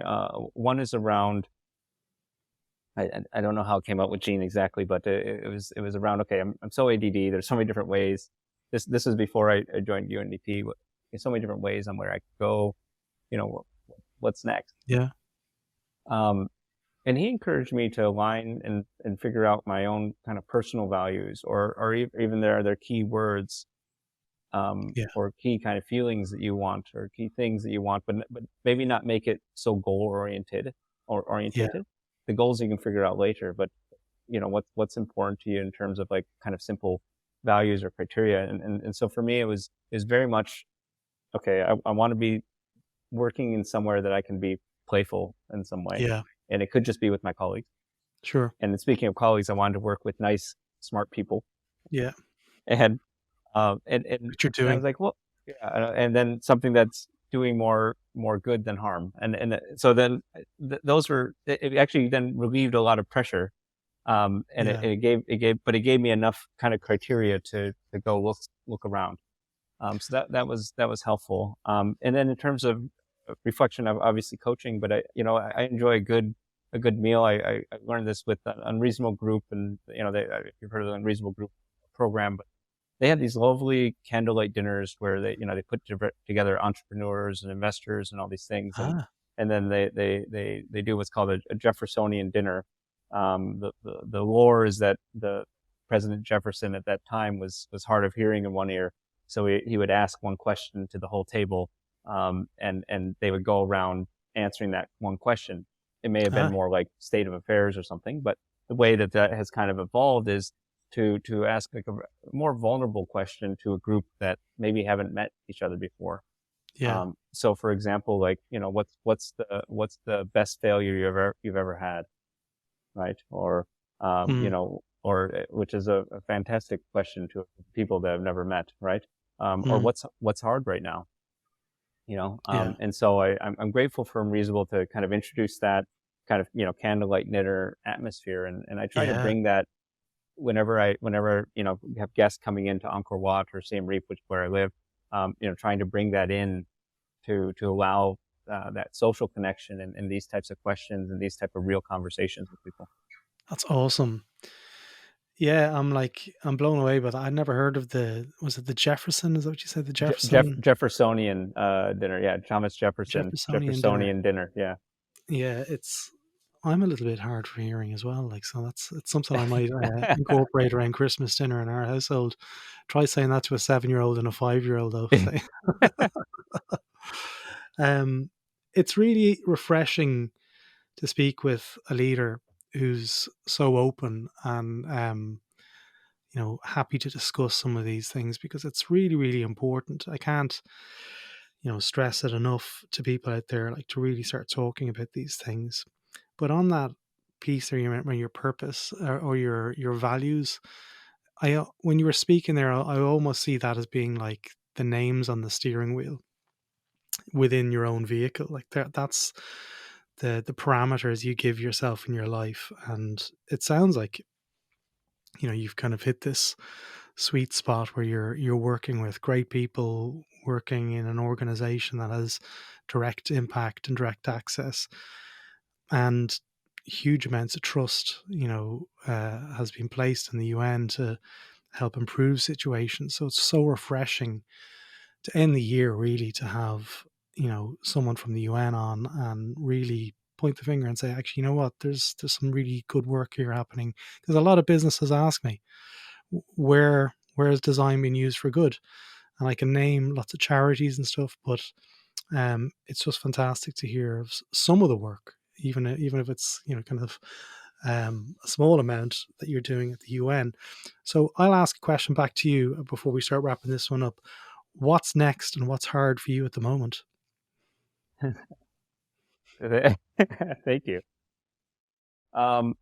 One is around, I don't know how it came up with Gene exactly, but it was around, okay, I'm so ADD. There's so many different ways. This is before I joined UNDP. There's so many different ways on where I could go. What's next? yeah, Um, and he encouraged me to align and figure out my own kind of personal values, or even their key words, yeah, or key kind of feelings that you want, or key things that you want, but maybe not make it so goal oriented or yeah, orientated. The goals you can figure out later, but what's important to you in terms of like kind of simple values or criteria. And so for me, it was very much, okay, I want to be working in somewhere that I can be playful in some way. yeah, And it could just be with my colleagues. sure, And then speaking of colleagues, I wanted to work with nice, smart people. yeah, And and what you're I was doing, like, well, yeah, and then something that's doing more good than harm. And so then those were, it actually then relieved a lot of pressure. And yeah, it gave me enough kind of criteria to go look around. So that was helpful. And then in terms of reflection, of obviously coaching, but I enjoy a good meal. I learned this with an Unreasonable Group, and if you've heard of the Unreasonable Group program, but they had these lovely candlelight dinners where they put together entrepreneurs and investors and all these things, and ah, and then they do what's called a Jeffersonian dinner. The lore is that the President Jefferson at that time was hard of hearing in one ear, so he would ask one question to the whole table, and they would go around answering that one question. It may have been ah, more like state of affairs or something, but the way that has kind of evolved is to ask like a more vulnerable question to a group that maybe haven't met each other before. yeah, So for example, like, what's the best failure you've ever had, right? mm, Or which is a fantastic question to people that have never met, right? Or mm, what's hard right now, yeah, and so I'm grateful for Unreasonable to kind of introduce that kind of, candlelight knitter atmosphere, and I try to yeah, bring that whenever we have guests coming into Angkor Wat or Siem Reap, which where I live, trying to bring that in to allow that social connection and these types of questions and these type of real conversations with people. that's awesome. Yeah, I'm blown away by that. I'd never heard of was it the Jefferson? Is that what you said? The Jefferson Jeffersonian dinner, yeah, Thomas Jefferson Jeffersonian dinner. Jeffersonian dinner, yeah. Yeah, I'm a little bit hard for hearing as well. Like, so it's something I might incorporate around Christmas dinner in our household. Try saying that to a 7-year-old and a 5-year-old though. Say, um, it's really refreshing to speak with a leader who's so open and happy to discuss some of these things, because it's really, really important. I can't, stress it enough to people out there, like, to really start talking about these things. But on that piece there, you meant your purpose, or your values. When you were speaking there, I almost see that as being like the names on the steering wheel within your own vehicle. Like, that's the parameters you give yourself in your life. And it sounds like, you've kind of hit this sweet spot where you're working with great people, working in an organization that has direct impact and direct access, and huge amounts of trust, has been placed in the UN to help improve situations. So it's so refreshing to end the year, really, to have, someone from the UN on and really point the finger and say, actually, you know what, there's some really good work here happening. Because a lot of businesses ask me, where is design being used for good? And I can name lots of charities and stuff, but it's just fantastic to hear of some of the work, even if it's, kind of a small amount that you're doing at the UN. So I'll ask a question back to you before we start wrapping this one up. What's next, and what's hard for you at the moment? Thank you. Um,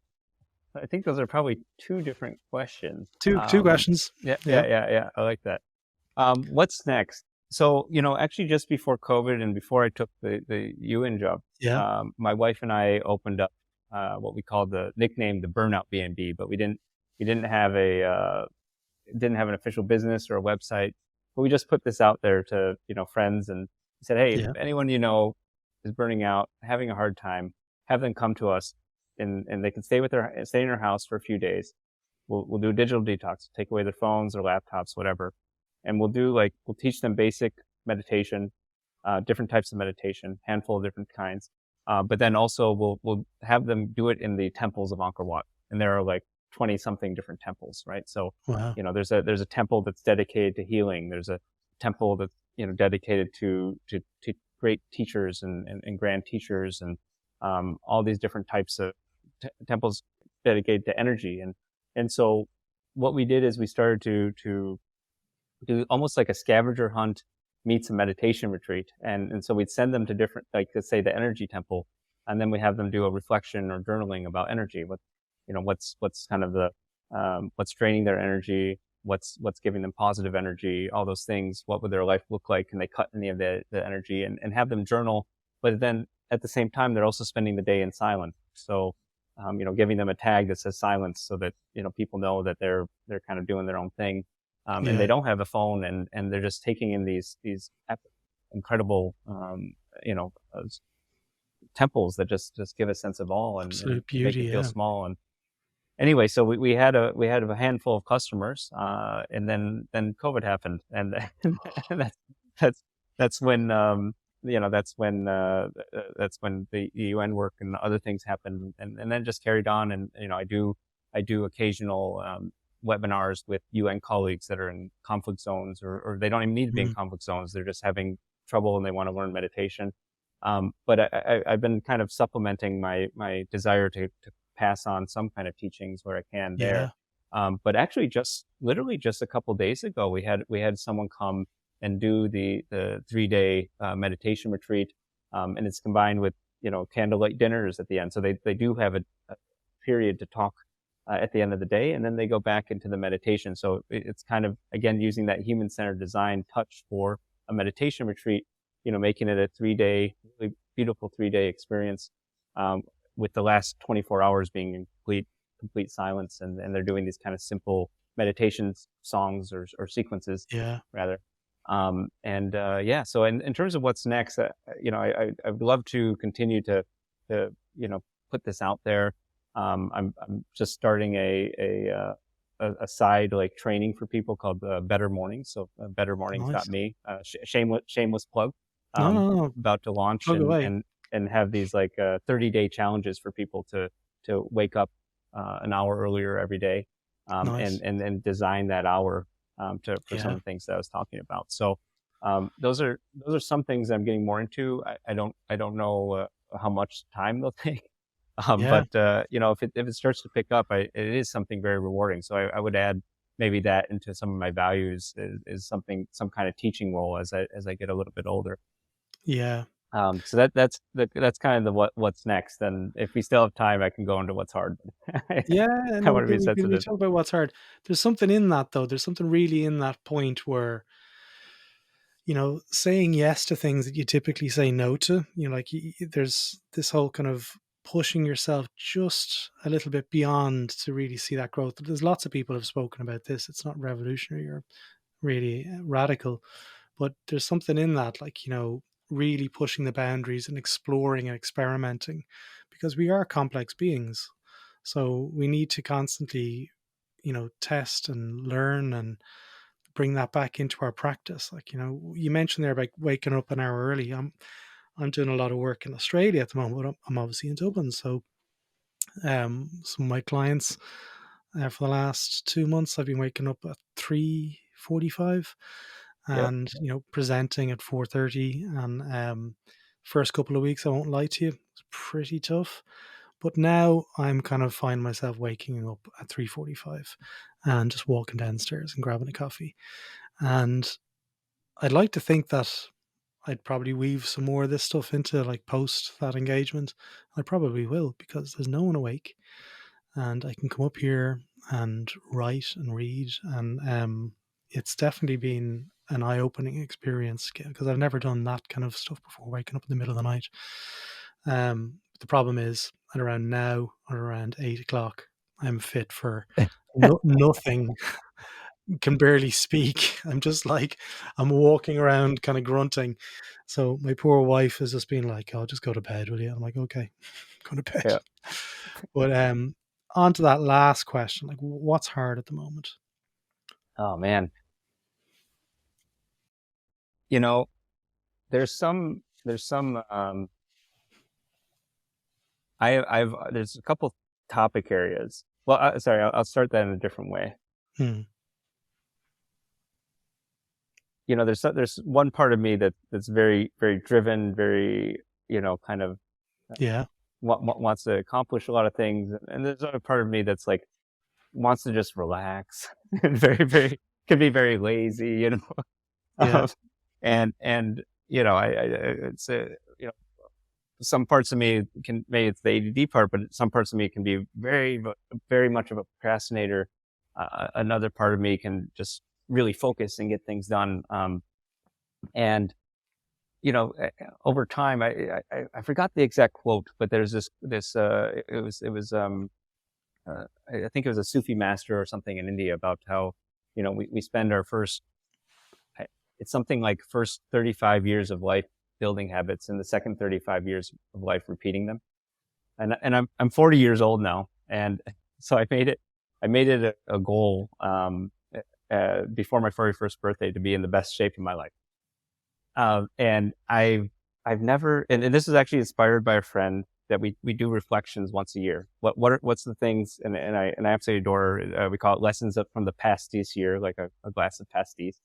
I think those are probably two different questions. Two questions. Yeah, Yeah. I like that. What's next? So, actually just before COVID and before I took the UN job, Yeah. my wife and I opened up, what we called the nickname, the Burnout B&B, but we didn't have an official business or a website, but we just put this out there to, friends, and said, hey, if Yeah. anyone is burning out, having a hard time, have them come to us, and they can stay in their house for a few days. We'll do a digital detox, take away their phones or laptops, whatever. And we'll teach them basic meditation, different types of meditation, handful of different kinds. But then also we'll have them do it in the temples of Angkor Wat. And there are like 20 something different temples, right? So, Wow. there's a temple that's dedicated to healing. There's a temple that's, dedicated to great teachers and grand teachers, and, all these different types of temples dedicated to energy. And so what we did is we started to do almost like a scavenger hunt meets a meditation retreat. And so we'd send them to different, like, let's say the energy temple, and then we have them do a reflection or journaling about energy. What's kind of what's draining their energy, what's giving them positive energy, all those things. What would their life look like? Can they cut any of the energy, and have them journal? But then at the same time, they're also spending the day in silence. So, giving them a tag that says silence, so that, people know that they're kind of doing their own thing. And they Yeah. don't have a phone, and they're just taking in these incredible, temples that just give a sense of awe, and Absolute make beauty. you feel Yeah. small. And anyway, so we had a handful of customers, and then COVID happened, and and that's that's when, that's when the UN work and other things happened, and then just carried on. And, I do occasional, webinars with UN colleagues that are in conflict zones, or they don't even need to be in Mm. conflict zones. They're just having trouble and they want to learn meditation. But I've been kind of supplementing my desire to pass on some kind of teachings where I can there. Yeah. But actually, literally just a couple days ago, we had someone come and do the 3-day, meditation retreat, and it's combined with, candlelight dinners at the end. So they do have a period to talk, at the end of the day, and then they go back into the meditation. So it's kind of, again, using that human-centered design touch for a meditation retreat, making it a 3-day, really beautiful 3-day experience, with the last 24 hours being in complete silence. And they're doing these kind of simple meditation songs, or sequences, Yeah. rather. Yeah, so in terms of what's next, I'd love to continue to, put this out there. I'm just starting a side, like, training for people called, Better Mornings. So, Nice. bettermornings.me, shameless plug, No, um, no, no. about to launch, Plug and, away. and have these, like, 30-day challenges for people to wake up, an hour earlier every day, Nice. and design that hour, for some Yeah. of the things that I was talking about. So, those are some things I'm getting more into. I don't know, how much time they'll take. Yeah. But, if it starts to pick up, it is something very rewarding. So I would add maybe that into some of my values, is some kind of teaching role as I get a little bit older. Yeah. So that's kind of what's next. And if we still have time, I can go into what's hard. Yeah. I No, want to be we sensitive. talk about what's hard. There's something in that, though. There's something really in that point where, saying yes to things that you typically say no to. Like, there's this whole kind of pushing yourself just a little bit beyond to really see that growth. There's lots of people have spoken about this. It's not revolutionary or really radical, but there's something in that, like, really pushing the boundaries and exploring and experimenting, because we are complex beings. So we need to constantly, test and learn and bring that back into our practice. Like, you mentioned there about waking up an hour early. I'm doing a lot of work in Australia at the moment, but I'm obviously in Dublin. So some of my clients for the last 2 months, I've been waking up at 3:45 Yep. and presenting at 4:30. And first couple of weeks, I won't lie to you, it's pretty tough. But now I'm kind of find myself waking up at 3:45 and just walking downstairs and grabbing a coffee. And I'd like to think that I'd probably weave some more of this stuff into like post that engagement. I probably will, because there's no one awake and I can come up here and write and read. And it's definitely been an eye-opening experience, because I've never done that kind of stuff before, waking up in the middle of the night. The problem is, at around now, or around 8 o'clock, I'm fit for nothing. Can barely speak. I'm just like, I'm walking around kind of grunting. So my poor wife has just been like, "Oh, just go to bed, will you?" I'm like, "Okay, go to bed." Yeah. But on to that last question, like, what's hard at the moment? Oh man. You know, there's some there's a couple topic areas. Well, sorry, I'll start that in a different way. Hmm. There's one part of me that's very, very driven, very, kind of Yeah. wants to accomplish a lot of things. And there's another part of me that's like, wants to just relax and very, very, can be very lazy. Yeah. Um, and, it's some parts of me maybe it's the ADD part, but some parts of me can be very, very much of a procrastinator. Another part of me can just really focus and get things done. And over time, I forgot the exact quote, but there's I think it was a Sufi master or something in India about how, we spend our it's something like first 35 years of life building habits and the second 35 years of life repeating them. And I'm 40 years old now. And so I made it a goal, before my 41st birthday to be in the best shape of my life. And I've never, and this is actually inspired by a friend that we do reflections once a year. What's the things, and I absolutely adore, we call it lessons from the pastis year, like a glass of pastis.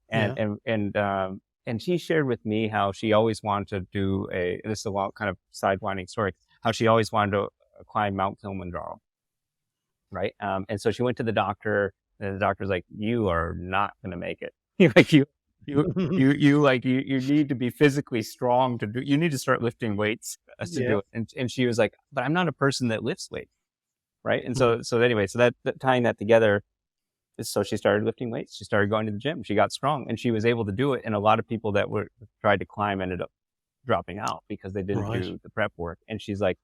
And, Yeah. and she shared with me how she always wanted to do this is a long kind of sidewinding story, how she always wanted to climb Mount Kilimanjaro. Right. And so she went to the doctor, and the doctor's like, "You are not going to make it. Like you need to be physically strong you need to start lifting weights to Yeah. do it." And she was like, "But I'm not a person that lifts weights." Right. And Hmm. so anyway, so that tying that together, so she started lifting weights. She started going to the gym. She got strong, and she was able to do it. And a lot of people that were tried to climb ended up dropping out because they didn't Right. do the prep work. And she's like,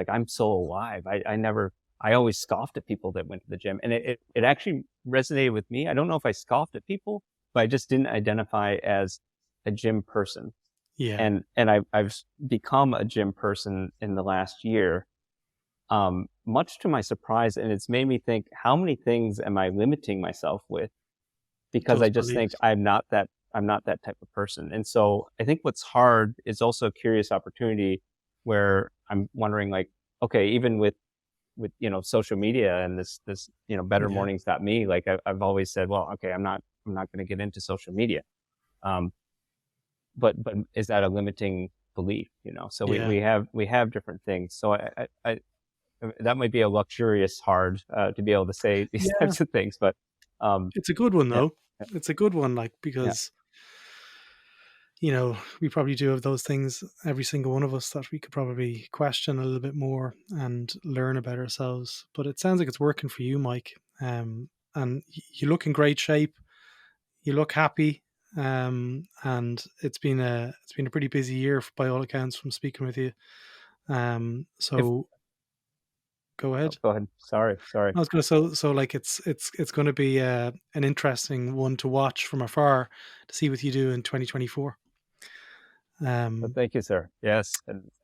"I'm so alive. I always scoffed at people that went to the gym." And it actually resonated with me. I don't know if I scoffed at people, but I just didn't identify as a gym person. Yeah. And I've become a gym person in the last year, much to my surprise. And it's made me think, how many things am I limiting myself with? Because Those I just think beliefs. I'm not that type of person. And so I think what's hard is also a curious opportunity where I'm wondering, like, okay, even with social media and this better Yeah. mornings.me, like I've always said, well, okay, I'm not going to get into social media. Um, but is that a limiting belief? So Yeah. we have different things. So I that might be a luxurious hard, to be able to say these Yeah. types of things, but It's a good one yeah, though. It's a good one, like, yeah, because we probably do have those things, every single one of us, that we could probably question a little bit more and learn about ourselves. But it sounds like it's working for you, Mike. And you look in great shape. You look happy. And it's been a pretty busy year by all accounts from speaking with you. If So go oh, ahead. go ahead. Sorry. I was going to so like it's going to be an interesting one to watch from afar to see what you do in 2024. But Um, thank you, sir. Yes,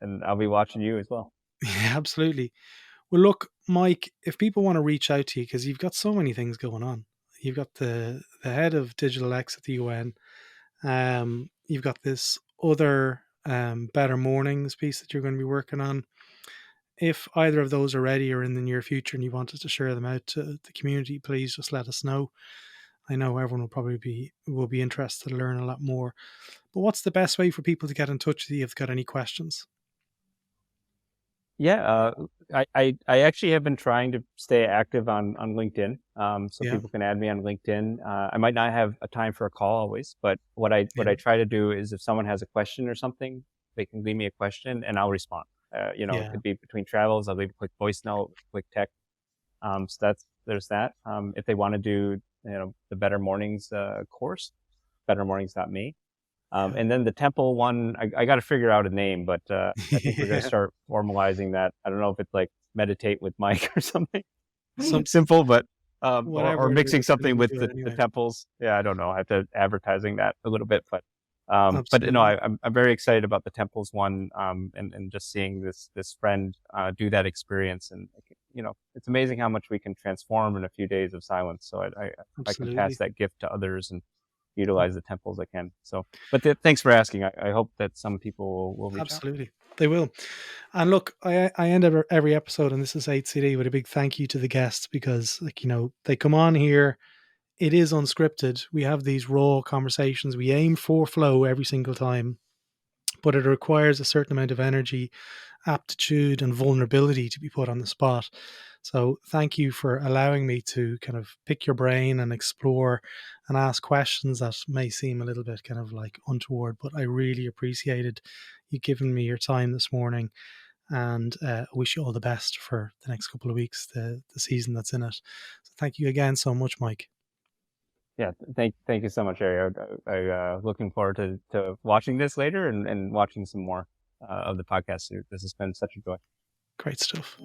and I'll be watching you as well. yeah, absolutely. Well, look, Mike, if people want to reach out to you because you've got so many things going on, you've got the head of DigitalX at the UN. You've got this other Better Mornings piece that you're going to be working on. If either of those are ready or in the near future and you want us to share them out to the community, please just let us know. I know everyone will be interested to learn a lot more. But what's the best way for people to get in touch with you if they've got any questions? Yeah, I actually have been trying to stay active on LinkedIn, so Yeah, people can add me on LinkedIn. I might not have a time for a call always, but what I yeah, try to do is if someone has a question or something, they can leave me a question and I'll respond. It yeah, could be between travels. I'll leave a quick voice note, quick text. So there's that. If they want to do the Better Mornings course, bettermornings.me. yeah. And then the temple one, I got to figure out a name, but I think we're going to Yeah. start formalizing that. I don't know if it's like meditate with Mike or something Some simple, but or whatever it mixing is, we're something going to with do it the anyway. temples. Yeah, I don't know. I have to advertising that a little bit, but Absolutely, I'm very excited about the temples one, and just seeing this friend do that experience, and it's amazing how much we can transform in a few days of silence. So if I can pass absolutely, that gift to others and utilize the temples I can. So, but thanks for asking. I hope that some people will reach out. absolutely. They will. And look, I end every episode, and this is 8CD with a big thank you to the guests because, like, they come on here. It is unscripted. We have these raw conversations. We aim for flow every single time, but it requires a certain amount of energy, aptitude, and vulnerability to be put on the spot. So, thank you for allowing me to kind of pick your brain and explore and ask questions that may seem a little bit kind of like untoward, but I really appreciated you giving me your time this morning and wish you all the best for the next couple of weeks, the season that's in it. So, thank you again so much, Mike. Yeah, thank you so much, Ari. Looking forward to watching this later and watching some more of the podcast. This has been such a joy. Great stuff.